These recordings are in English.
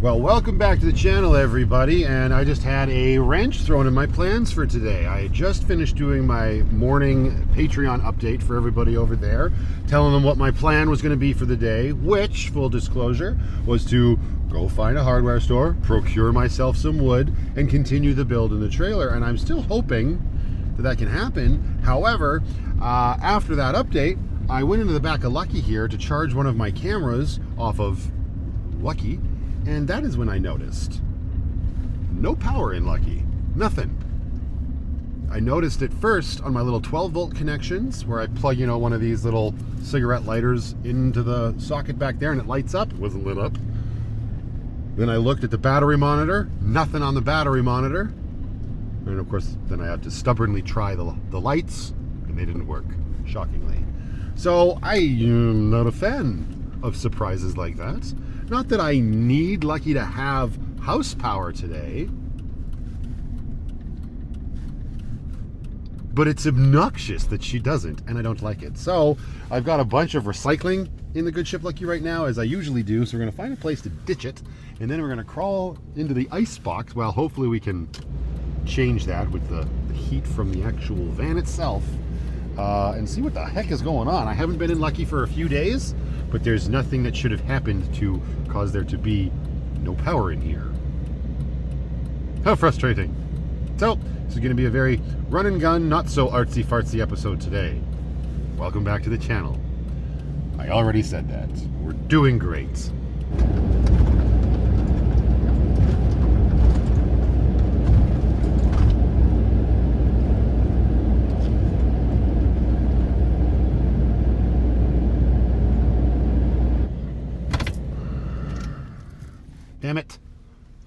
Well, welcome back to the channel, everybody, and I just had a wrench thrown in my plans for today. I just finished doing my morning Patreon update for everybody over there, telling them what my plan was going to be for the day, which, full disclosure, was to go find a hardware store, procure myself some wood, and continue the build in the trailer, and I'm still hoping that that can happen. However, after that update, I went into the back of Lucky here to charge one of my cameras off of Lucky, and that is when I noticed no power in Lucky. Nothing. I noticed it first on my little 12-volt connections where I plug, one of these little cigarette lighters into the socket back there and it lights up. It wasn't lit up. Then I looked at the battery monitor. Nothing on the battery monitor. And of course, then I had to stubbornly try the lights, and they didn't work, shockingly. So I am not a fan of surprises like that. Not that I need Lucky to have house power today, but it's obnoxious that she doesn't, and I don't like it. So I've got a bunch of recycling in the Good Ship Lucky right now, as I usually do, so we're going to find a place to ditch it, and then we're going to crawl into the ice box. Well, hopefully we can change that with the heat from the actual van itself, and see what the heck is going on. I haven't been in Lucky for a few days, but there's nothing that should have happened to cause there to be no power in here. How frustrating. So, this is going to be a very run and gun, not so artsy fartsy episode today. Welcome back to the channel. I already said that. We're doing great. Damn it.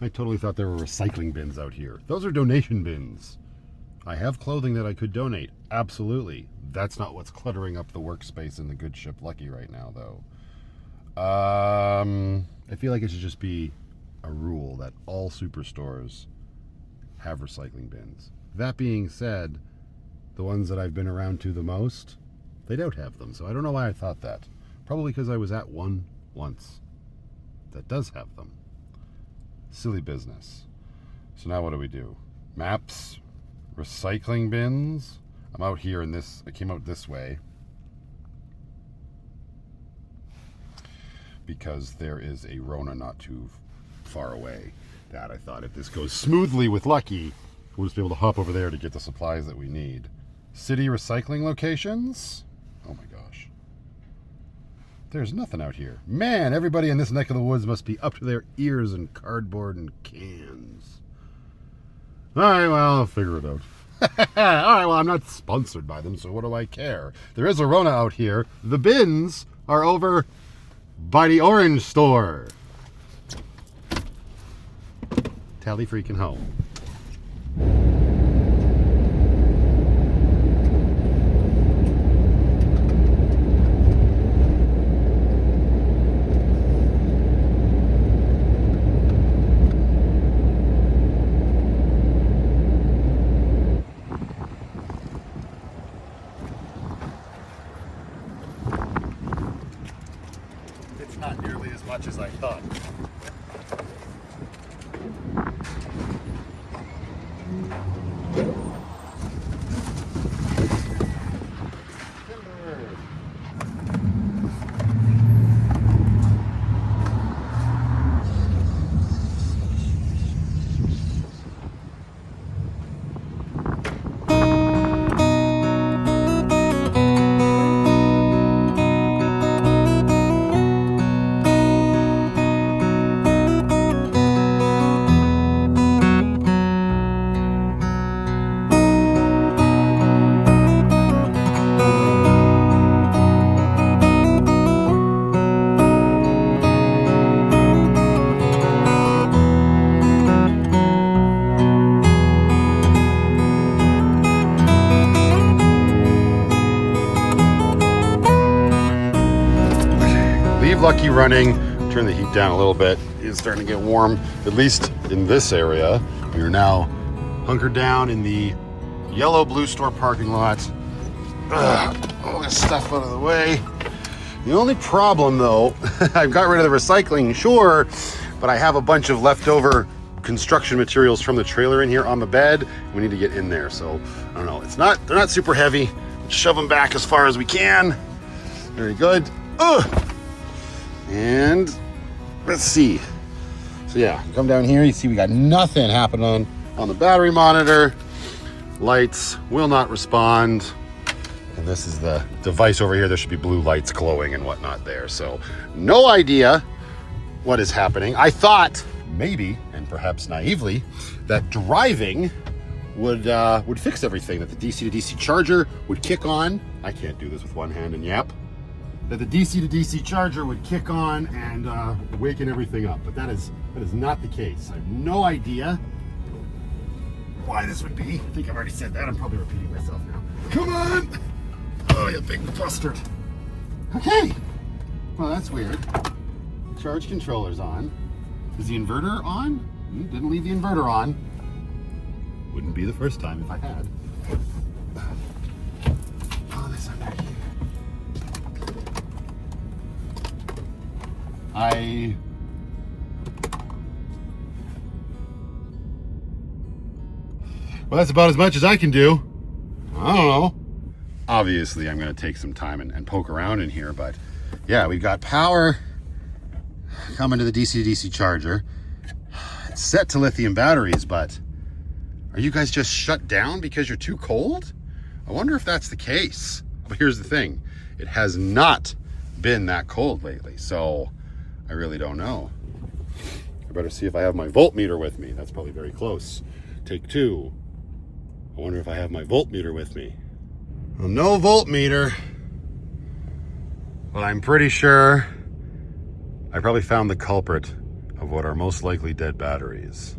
I totally thought there were recycling bins out here. Those are donation bins. I have clothing that I could donate. Absolutely. That's not what's cluttering up the workspace in the Good Ship Lucky right now, though. I feel like it should just be a rule that all superstores have recycling bins. That being said, the ones that I've been around to the most, they don't have them. So I don't know why I thought that. Probably because I was at one once that does have them. Silly business. So now what do we do? Maps, recycling bins. I'm out here in this, I came out this way because there is a Rona not too far away. That I thought if this goes smoothly with Lucky, we'll just be able to hop over there to get the supplies that we need. City recycling locations? Oh my gosh. There's nothing out here. Man, everybody in this neck of the woods must be up to their ears in cardboard and cans. All right, well, I'll figure it out. All right, well, I'm not sponsored by them, so what do I care? There is a Rona out here. The bins are over by the orange store. Tally freaking home. Not nearly as much as I thought. Lucky running. Turn the heat down a little bit. It's starting to get warm, at least in this area. We are now hunkered down in the Yellow Blue Store parking lot. All this stuff out of the way. The only problem, though, I've got rid of the recycling, sure, but I have a bunch of leftover construction materials from the trailer in here on the bed. We need to get in there, so I don't know. They're not super heavy. Shove them back as far as we can. Very good. And let's see. So yeah, come down here. You see we got nothing happening on the battery monitor. Lights will not respond. And this is the device over here. There should be blue lights glowing and whatnot there. So no idea what is happening. I thought maybe, and perhaps naively, that driving would fix everything, that the DC to DC charger would kick on. I can't do this with one hand and yap. That the DC to DC charger would kick on and waken everything up. But that is not the case. I have no idea why this would be. I think I've already said that. I'm probably repeating myself now. Come on! Oh, you big bastard. Okay. Well, that's weird. Charge controller's on. Is the inverter on? Didn't leave the inverter on. Wouldn't be the first time if I had. Oh, this one back here. Well, that's about as much as I can do. I don't know. Obviously, I'm going to take some time and poke around in here, but yeah, we've got power coming to the DC to DC charger. It's set to lithium batteries, but are you guys just shut down because you're too cold? I wonder if that's the case. But here's the thing. It has not been that cold lately, so I really don't know. I better see if I have my voltmeter with me. That's probably very close. Take two. I wonder if I have my voltmeter with me. Well, no voltmeter, but I'm pretty sure I probably found the culprit of what are most likely dead batteries.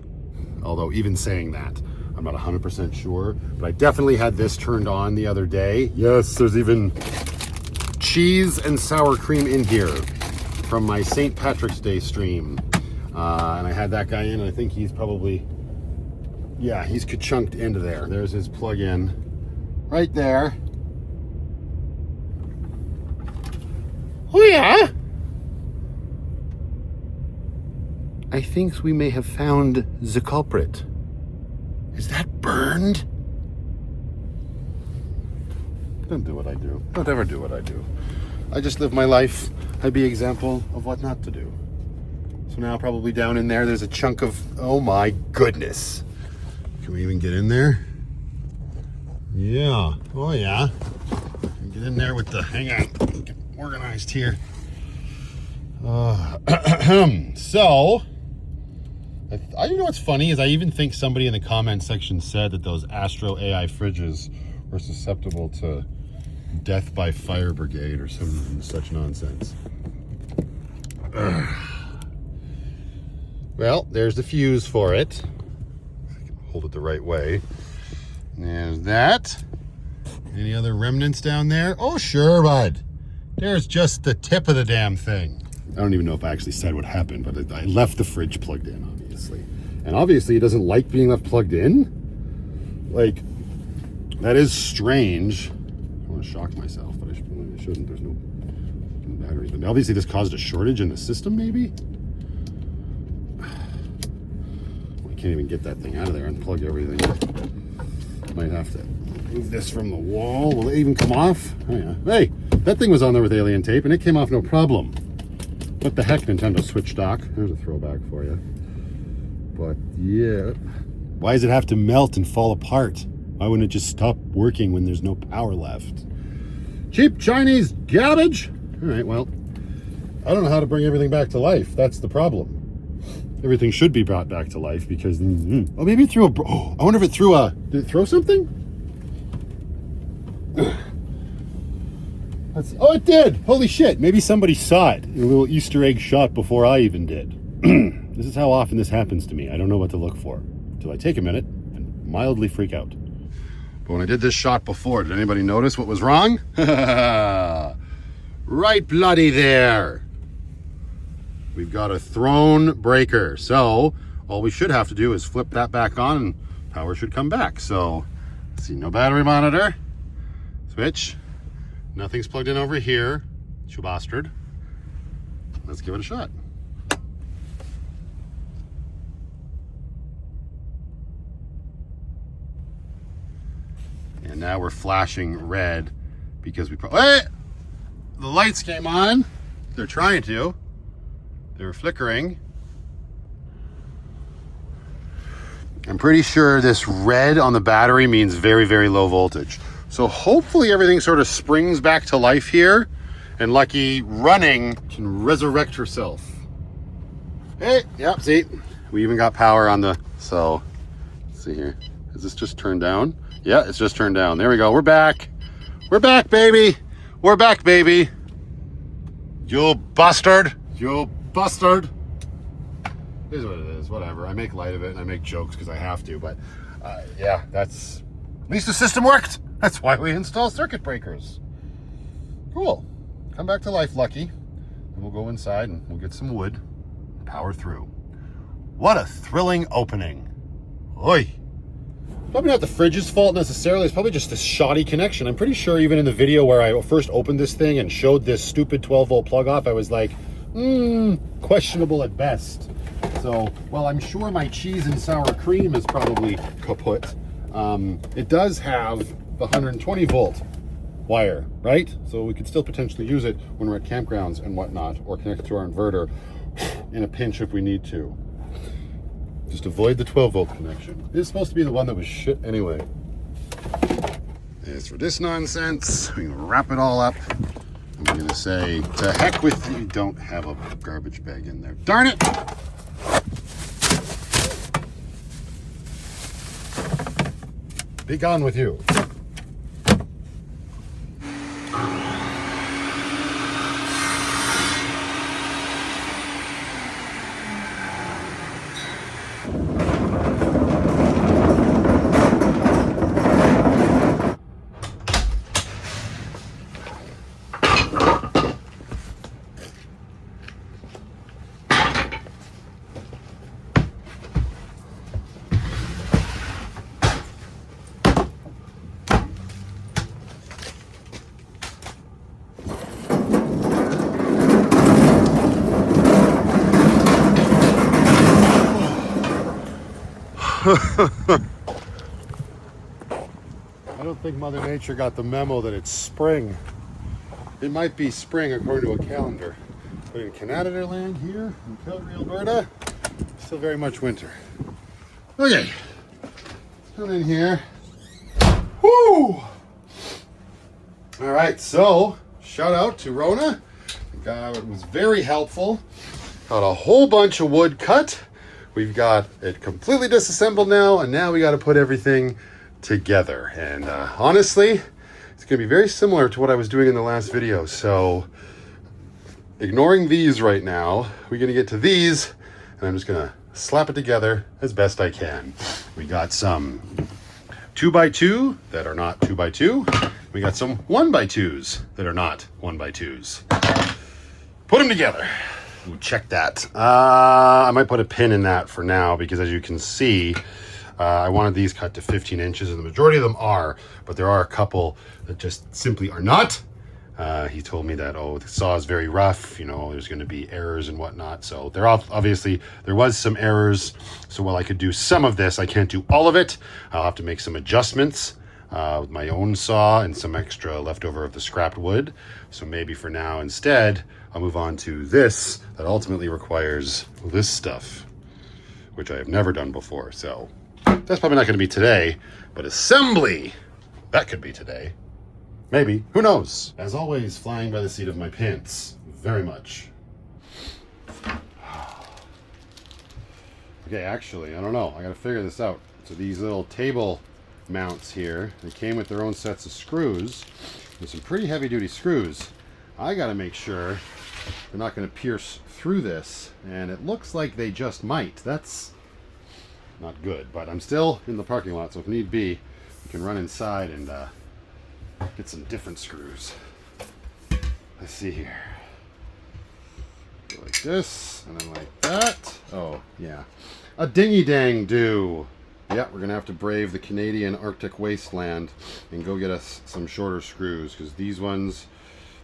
Although even saying that, I'm not 100% sure, but I definitely had this turned on the other day. Yes, there's even cheese and sour cream in here from my St. Patrick's Day stream. And I had that guy in, and I think he's probably, yeah, he's ka-chunked into there. There's his plug-in right there. Oh yeah! I think we may have found the culprit. Is that burned? Don't do what I do. Don't ever do what I do. I just live my life. I be example of what not to do. So now probably down in there, there's a chunk of, oh my goodness. Can we even get in there? Yeah, oh yeah. Get in there with the, hang on, get organized here. So, you know what's funny is I even think somebody in the comment section said that those Astro AI fridges were susceptible to death by fire brigade or some such nonsense. Well, there's the fuse for it. I can hold it the right way. There's that. Any other remnants down there? Oh, sure, bud. There's just the tip of the damn thing. I don't even know if I actually said what happened, but I left the fridge plugged in, obviously. And obviously it doesn't like being left plugged in. Like, that is strange. I don't want to shock myself, but I shouldn't. There's no batteries. But obviously this caused a shortage in the system, maybe? Well, I can't even get that thing out of there, unplug everything. Might have to move this from the wall. Will it even come off? Oh yeah. Hey, that thing was on there with alien tape and it came off no problem. What the heck, Nintendo Switch dock? There's a throwback for you. But yeah, why does it have to melt and fall apart? Why wouldn't it just stop working when there's no power left? Cheap Chinese garbage? All right, well, I don't know how to bring everything back to life. That's the problem. Everything should be brought back to life because, oh, maybe it threw I wonder if it threw did it throw something? Oh, it did. Holy shit. Maybe somebody saw it. A little Easter egg shot before I even did. This is how often this happens to me. I don't know what to look for until I take a minute and mildly freak out. But when I did this shot before, did anybody notice what was wrong? Right bloody there. We've got a thrown breaker. So all we should have to do is flip that back on and power should come back. So let's see, no battery monitor. Switch. Nothing's plugged in over here. Shubastard. Let's give it a shot. And now we're flashing red because we hey! The lights came on. They're trying to. They're flickering. I'm pretty sure this red on the battery means very, very low voltage. So hopefully everything sort of springs back to life here, and Lucky running can resurrect herself. Hey, yep, see, we even got power on the, so, let's see here. Is this just turned down? Yeah, it's just turned down. There we go, we're back. We're back, baby. We're back, baby. You bastard. You bastard. It is what it is, whatever. I make light of it and I make jokes because I have to, but yeah, that's, at least the system worked. That's why we install circuit breakers. Cool. Come back to life, Lucky. And we'll go inside and we'll get some wood, power through. What a thrilling opening. Oi. Probably not the fridge's fault necessarily. It's probably just this shoddy connection. I'm pretty sure even in the video where I first opened this thing and showed this stupid 12-volt plug off, I was like, questionable at best. So, well, I'm sure my cheese and sour cream is probably kaput. It does have the 120-volt wire, right? So we could still potentially use it when we're at campgrounds and whatnot, or connect it to our inverter in a pinch if we need to. Just avoid the 12-volt connection. This is supposed to be the one that was shit anyway. As for this nonsense, we can wrap it all up. I'm going to say, to heck with you, don't have a garbage bag in there. Darn it! Be gone with you. I don't think Mother Nature got the memo that it's spring. It might be spring according to a calendar, but in Canada land here in Calgary, Alberta, still very much winter. Okay, come in here. Woo! All right, so shout out to Rona. It was very helpful. Got a whole bunch of wood cut. We've got it completely disassembled now, and now we got to put everything together. And honestly, it's going to be very similar to what I was doing in the last video. So ignoring these right now, we're going to get to these, and I'm just going to slap it together as best I can. We got some 2x2 that are not 2x2. We got some 1x2s that are not 1x2s. Put them together. Ooh, check that. I might put a pin in that for now because, as you can see, I wanted these cut to 15 inches, and the majority of them are, but there are a couple that just simply are not. He told me that, oh, the saw is very rough, you know, there's going to be errors and whatnot. So there obviously there was some errors. So while I could do some of this, I can't do all of it. I'll have to make some adjustments with my own saw and some extra leftover of the scrapped wood. So maybe for now, instead, I'll move on to this that ultimately requires this stuff, which I have never done before. So that's probably not going to be today, but assembly, that could be today. Maybe, who knows? As always, flying by the seat of my pants, very much. Okay, actually, I don't know. I got to figure this out. So these little table mounts here, they came with their own sets of screws. There's some pretty heavy duty screws. I got to make sure they're not going to pierce through this, and it looks like they just might. That's not good, but I'm still in the parking lot, so if need be, we can run inside and get some different screws. Let's see here. Go like this, and then like that. Oh, yeah. A dingy-dang-do. Yeah, we're going to have to brave the Canadian Arctic wasteland and go get us some shorter screws, because these ones,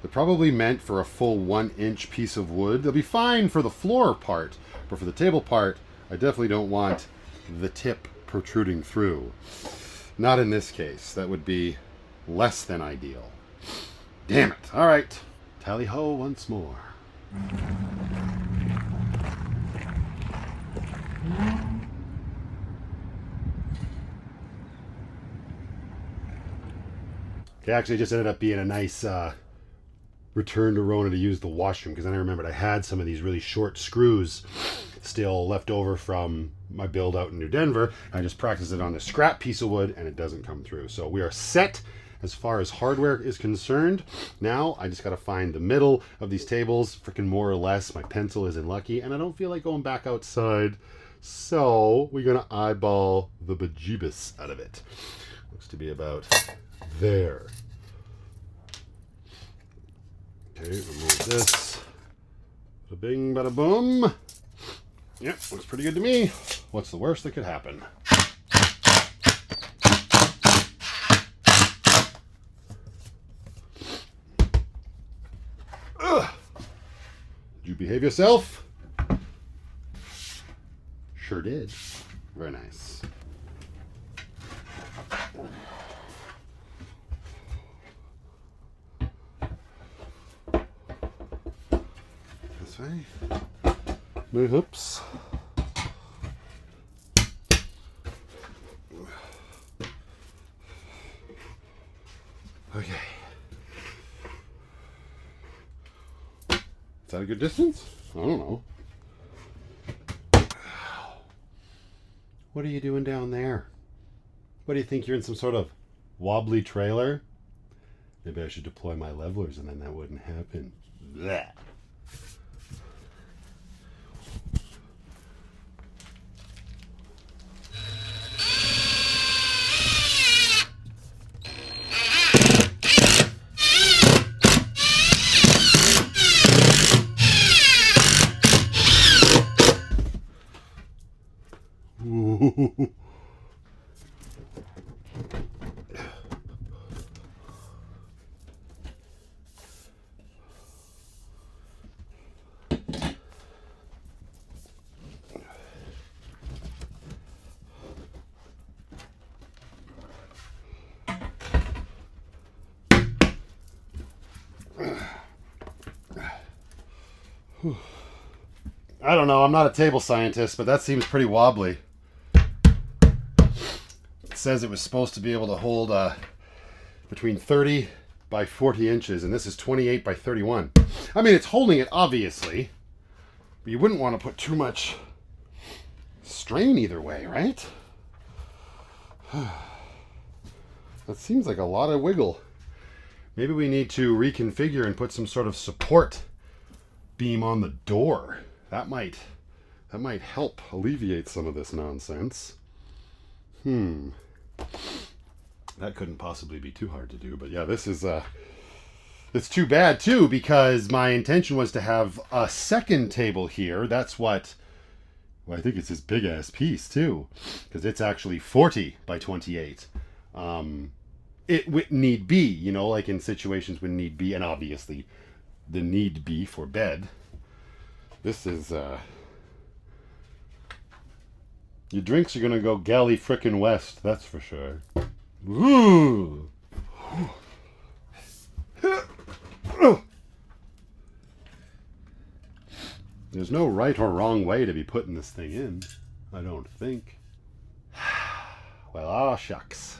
they're probably meant for a full 1-inch piece of wood. They'll be fine for the floor part, but for the table part, I definitely don't want the tip protruding through. Not in this case. That would be less than ideal. Damn it. All right. Tally ho once more. It actually just ended up being a nice return to Rona to use the washroom, because then I remembered I had some of these really short screws still left over from my build out in New Denver. I just practiced it on a scrap piece of wood and it doesn't come through. So we are set as far as hardware is concerned. Now I just got to find the middle of these tables, freaking more or less. My pencil isn't lucky and I don't feel like going back outside. So we're going to eyeball the bejeebus out of it. Looks to be about there. Okay, remove this. Bada bing, bada boom. Yep, looks pretty good to me. What's the worst that could happen? Ugh. Did you behave yourself? Sure did. Very nice. This way. Oops. Okay. Is that a good distance? I don't know. What are you doing down there? What do you think? You're in some sort of wobbly trailer? Maybe I should deploy my levelers and then that wouldn't happen. Blech. I don't know, I'm not a table scientist, but that seems pretty wobbly. It says it was supposed to be able to hold between 30 by 40 inches, and this is 28 by 31. I mean, it's holding it, obviously, but you wouldn't want to put too much strain either way, right? That seems like a lot of wiggle. Maybe we need to reconfigure and put some sort of support beam on the door. That might help alleviate some of this nonsense. That couldn't possibly be too hard to do, but yeah, this is it's too bad too, because my intention was to have a second table here. That's what, well, I think it's this big ass piece too, because it's actually 40 by 28. It would need be, you know, like in situations when need be, and obviously the need be for bed. This is, your drinks are gonna go galley frickin' west, that's for sure. Ooh. There's no right or wrong way to be putting this thing in, I don't think. Well, aw shucks.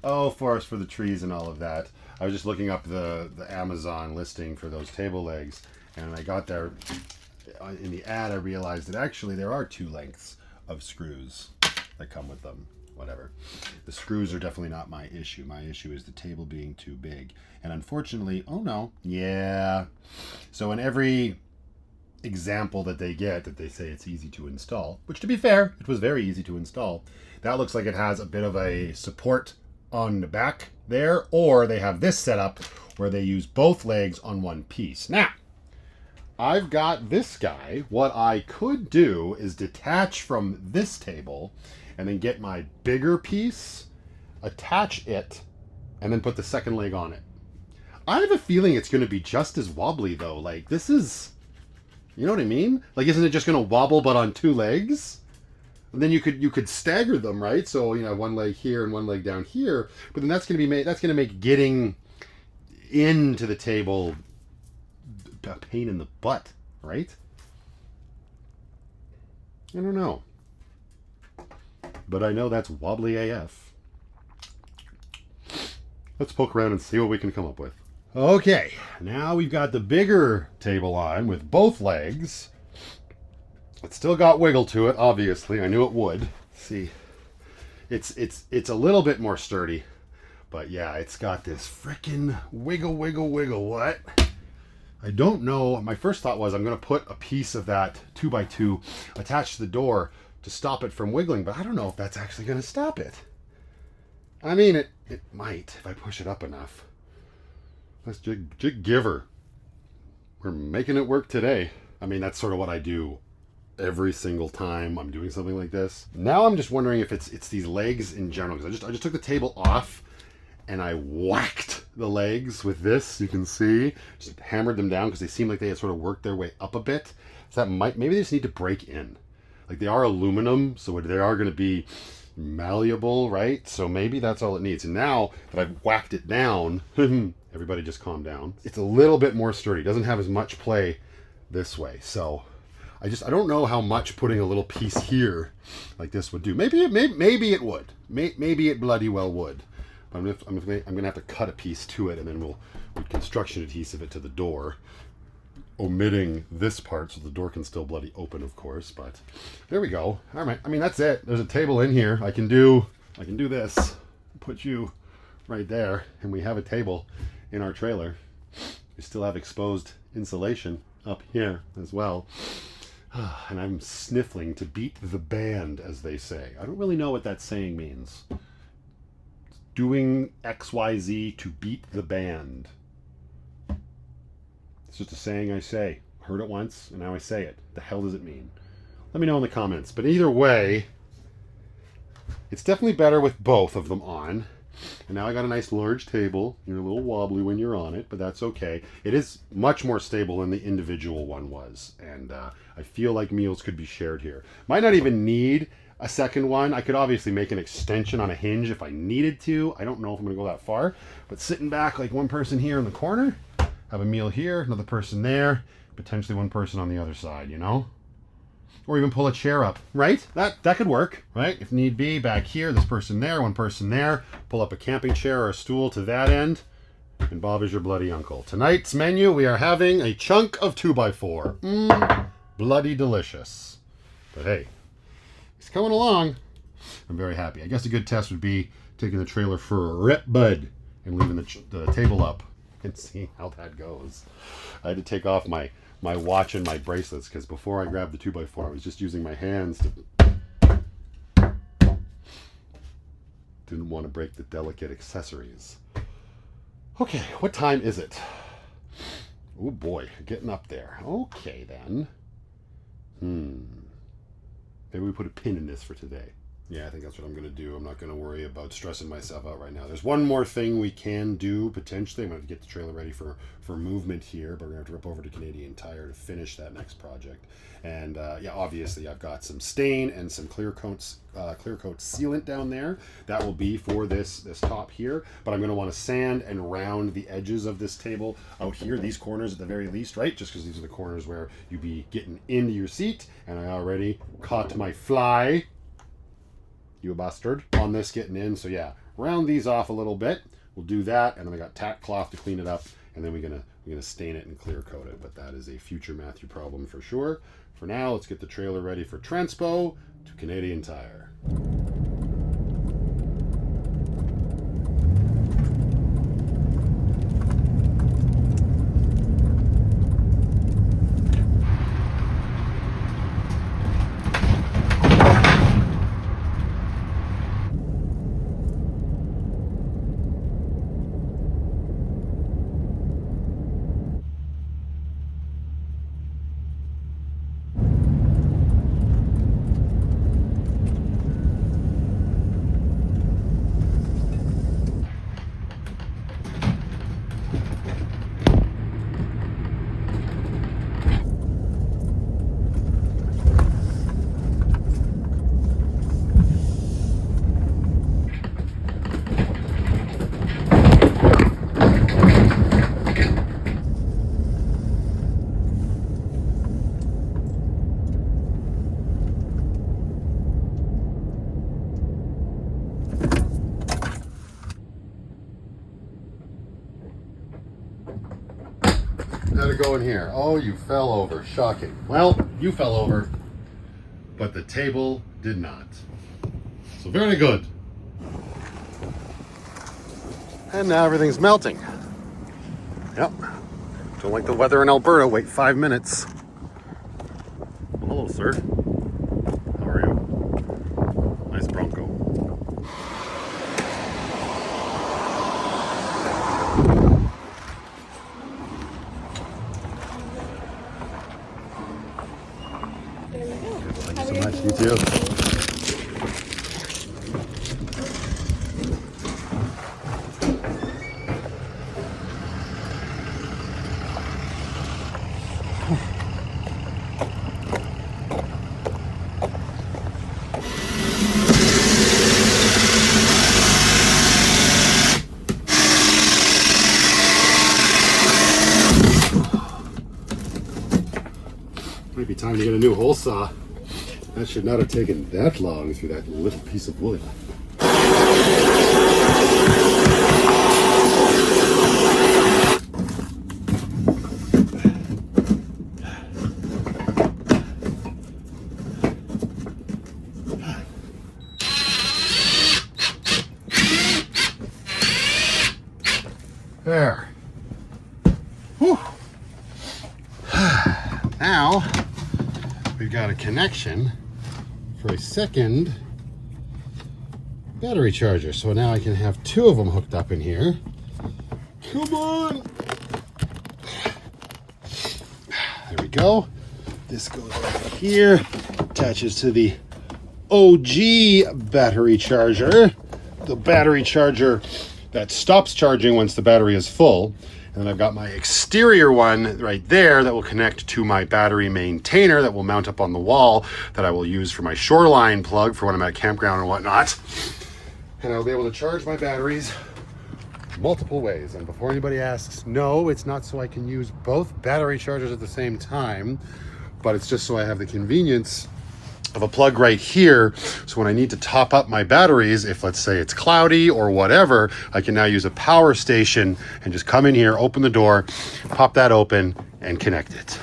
Oh, forest for the trees and all of that. I was just looking up the Amazon listing for those table legs, and I got there in the ad. I realized that actually there are 2 lengths of screws that come with them. Whatever. The screws are definitely not my issue. My issue is the table being too big. And unfortunately, oh no, yeah. So in every example that they get, that they say it's easy to install, which to be fair, it was very easy to install. That looks like it has a bit of a support on the back there, or they have this set up where they use both legs on one piece. Now, I've got this guy. What I could do is detach from this table and then get my bigger piece, attach it, and then put the second leg on it. I have a feeling it's going to be just as wobbly though. Like, this is, you know what I mean? Like, isn't it just going to wobble but on 2 legs? And then you could stagger them, right? So you know, one leg here and one leg down here. But then that's going to make getting into the table a pain in the butt, right? I don't know. But I know that's wobbly AF. Let's poke around and see what we can come up with. Okay, now we've got the bigger table on with both legs. It's still got wiggle to it, obviously. I knew it would. See, it's a little bit more sturdy. But yeah, it's got this frickin' wiggle. What? I don't know. My first thought was I'm going to put a piece of that 2x2 attached to the door to stop it from wiggling, but I don't know if that's actually going to stop it. I mean, it might if I push it up enough. Let's jig giver. We're making it work today. I mean, that's sort of what I do every single time I'm doing something like this. Now I'm just wondering if it's these legs in general, because I just took the table off and I whacked the legs with this. You can see, just hammered them down because they seem like they had sort of worked their way up a bit. So that maybe they just need to break in. Like they are aluminum, so they are going to be malleable, right? So maybe that's all it needs. And now that I've whacked it down, everybody just calm down. It's a little bit more sturdy. It doesn't have as much play this way. So I don't know how much putting a little piece here like this would do. Maybe it would. Maybe it bloody well would. But I'm gonna have to cut a piece to it, and then we'll construction adhesive it to the door, omitting this part so the door can still bloody open, of course. But there we go. All right. I mean, that's it. There's a table in here. I can do this. Put you right there, and we have a table in our trailer. We still have exposed insulation up here as well. And I'm sniffling to beat the band, as they say. I don't really know what that saying means. Doing XYZ to beat the band. It's just a saying I say. Heard it once, and now I say it. The hell does it mean? Let me know in the comments. But either way, it's definitely better with both of them on. And now I got a nice large table. You're a little wobbly when you're on it, but that's okay. It is much more stable than the individual one was. And I feel like meals could be shared here. Might not even need a second one. I could obviously make an extension on a hinge if I needed to. I don't know if I'm going to go that far. But sitting back like one person here in the corner, have a meal here, another person there, potentially one person on the other side, you know? Or even pull a chair up, right? That could work, right? If need be, back here, this person there, one person there, pull up a camping chair or a stool to that end, and Bob is your bloody uncle. Tonight's menu, we are having a chunk of 2x4. Bloody delicious. But hey, it's coming along. I'm very happy. I guess a good test would be taking the trailer for a rip, bud, and leaving the table up and seeing how that goes. I had to take off my watch and my bracelets because before I grabbed the 2x4, I was just using my hands to... Didn't want to break the delicate accessories. Okay, what time is it? Oh boy, getting up there. Okay then. Maybe we put a pin in this for today. Yeah, I think that's what I'm going to do. I'm not going to worry about stressing myself out right now. There's one more thing we can do, potentially. I'm going to get the trailer ready for movement here, but we're going to have to rip over to Canadian Tire to finish that next project. And yeah, obviously I've got some stain and some clear coat sealant down there. That will be for this top here, but I'm going to want to sand and round the edges of this table out here, these corners at the very least, right? Just because these are the corners where you'd be getting into your seat. And I already caught my fly, you bastard, on this getting in. So yeah, round these off a little bit. We'll do that, and then I got tack cloth to clean it up, and then we're gonna stain it and clear coat it. But that is a future Matthew problem for sure. For now, let's get the trailer ready for transpo to Canadian Tire. go in here? Oh, you fell over. Shocking. Well, you fell over, but the table did not. So very good. And now everything's melting. Yep. Don't like the weather in Alberta. Wait 5 minutes. Hello, sir. How are you? Nice Bronco. Thank you so much. You too. Might be time to get a new hole saw. That should not have taken that long through that little piece of wood. There. Whew. Now we've got a connection for a second battery charger. So now I can have 2 of them hooked up in here. Come on. There we go. This goes right here, attaches to the OG battery charger. The battery charger that stops charging once the battery is full. And then I've got my exterior one right there that will connect to my battery maintainer that will mount up on the wall that I will use for my shoreline plug for when I'm at campground and whatnot. And I'll be able to charge my batteries multiple ways. And before anybody asks, no, it's not so I can use both battery chargers at the same time, but it's just so I have the convenience of a plug right here. So when I need to top up my batteries, if let's say it's cloudy or whatever, I can now use a power station and just come in here, open the door, pop that open and connect it.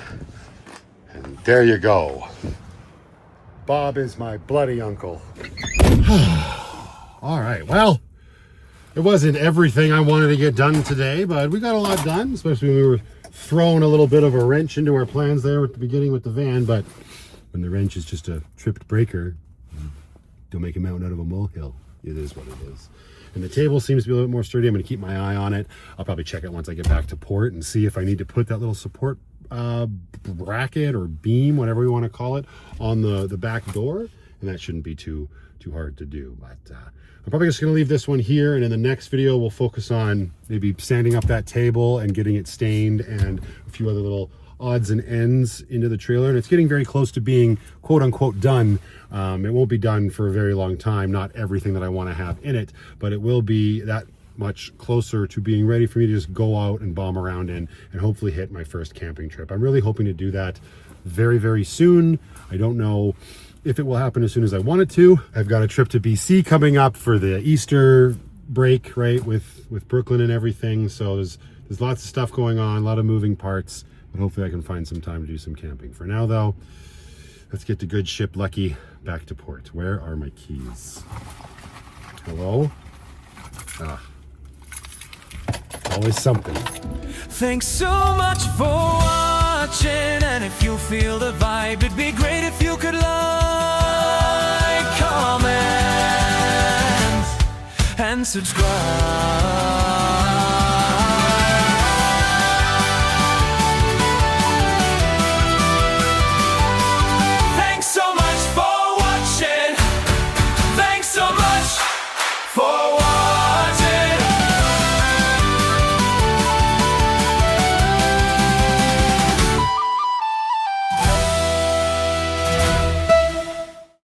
And there you go. Bob is my bloody uncle. All right, well, it wasn't everything I wanted to get done today, but we got a lot done, especially when we were throwing a little bit of a wrench into our plans there at the beginning with the van. But when the wrench is just a tripped breaker, don't make a mountain out of a molehill. It is what it is. And the table seems to be a little bit more sturdy. I'm going to keep my eye on it. I'll probably check it once I get back to port and see if I need to put that little support bracket or beam, whatever you want to call it, on the back door. And that shouldn't be too hard to do. But I'm probably just going to leave this one here. And in the next video, we'll focus on maybe sanding up that table and getting it stained and a few other little odds and ends into the trailer. And it's getting very close to being quote unquote done. It won't be done for a very long time, not everything that I want to have in it, but it will be that much closer to being ready for me to just go out and bomb around in and hopefully hit my first camping trip. I'm really hoping to do that very, very soon. I don't know if it will happen as soon as I want it to. I've got a trip to BC coming up for the Easter break, right, with Brooklyn and everything. So there's lots of stuff going on, a lot of moving parts. But hopefully I can find some time to do some camping. For now, though, let's get the good ship Lucky back to port. Where are my keys? Hello? Always something. Thanks so much for watching. And if you feel the vibe, it'd be great if you could like, comment, and subscribe.